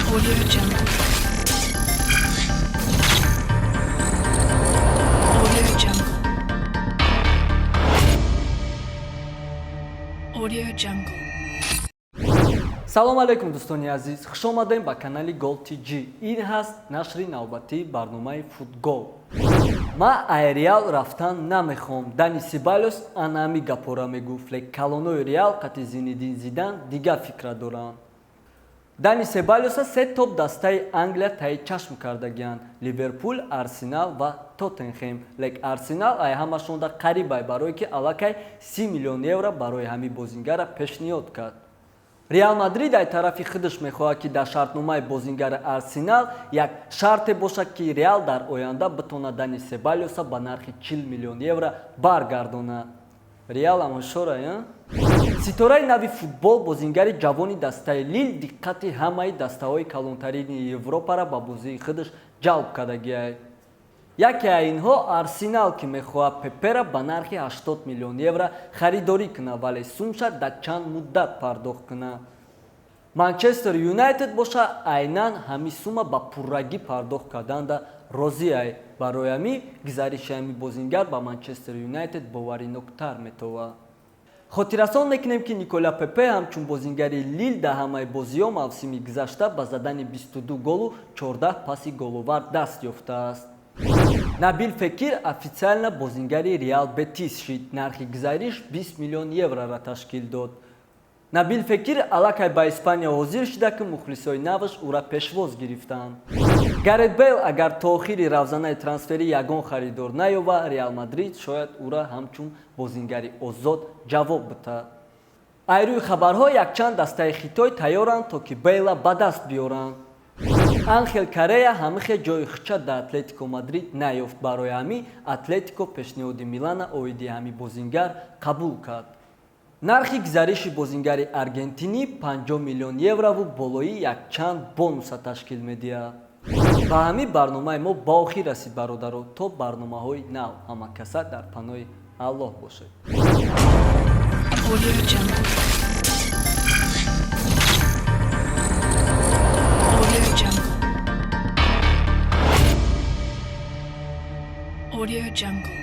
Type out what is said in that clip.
Audio Jungle. Audio Jungle. Audio Jungle. салом алейкум дӯстони азиз, хушомадем ба канали GOL.TJ. ин ҳаст нашри навбатии барномаи футбол. Ма ай Реал рафтан намехоҳам. Дани Себайос анами гапора мегуфт, лек калонои Реал қати Зинедин Зидан дига фикра доранд. Дани Себайоса се топ дастаи Англия таи чашм кардагиянд: Ливерпул, Арсенал ва Тоттенхем. Лек Арсенал ай ҳамашонда қарибай барое ки аллакай 30 миллион евро барои ҳамин бозингара пешниҳод кард. Реал Мадрид ай тарафи худаш мехоҳад ки дар шартномаи бозингари Арсенал як шарте бошад ки Реал дар оянда битонад Дани Себайоса ба нархи 40 миллион евро баргардонад. Реал амошора ситораи нави футбол бозингари ҷавони дастаи Лил диққати ҳамаи дастаҳои калонтарини Европара ба бозии худаш ҷалб кардагиай. Яке аз инҳо Арсенал ки мехоҳад Пепера ба нархи 80 миллион евро харидорӣ кунад, вале сумша дар чанд муддат пардохт кунад. МАНЧЕСТЕР ЮНАЙТЕД боша айнан ҳамин сума ба пуррагӣ пардохт карданда розӣ ай. Барои ҳамин гузариши ҳамин бозингар ба МАНЧЕСТЕР ЮНАЙТЕД бовариноктар метавад. хотиррасон мекунем ки Никола Пепе ҳамчун бозингари Лил дар ҳамаи бозиҳо мавсими гузашта ба задани 22 голу 14 паси головар даст ёфтааст. Набил Фекир официально бозингари Реал Бетис шид. Нархи гузариш 20 миллион евроро ташкил дод. Набил Фекир аллакай ба Испания ҳозир шуда ки мухлисои наваш ӯра пешвоз гирифтанд. Гарет Бейл агар то охири равзанаи трансфери ягон харидор наёбад, Реал Мадрид шояд ӯра ҳамчун бозингари озод ҷавоб битад. Айрӯи хабарҳо якчанд дастаи Хитой тайёранд то ки Бейла ба даст биёранд. Анхел Корея ҳамихе ҷои хуча дар Атлетико Мадрид наёфт. Барои ҳамин Атлетико пешниҳоди Милана оиди ҳамин бозингар қабул кард. Нархи гузариши бозингари аргентинӣ 50 миллион еврову болои якчанд бонуса ташкил медиҳад. Ба ҳамин барномаи мо ба охир расид бародаро. То барномаҳои нав, ҳама каса дар паноҳи Аллоҳ бошед. Audio Jungle. Audio Jungle. Audio Jungle.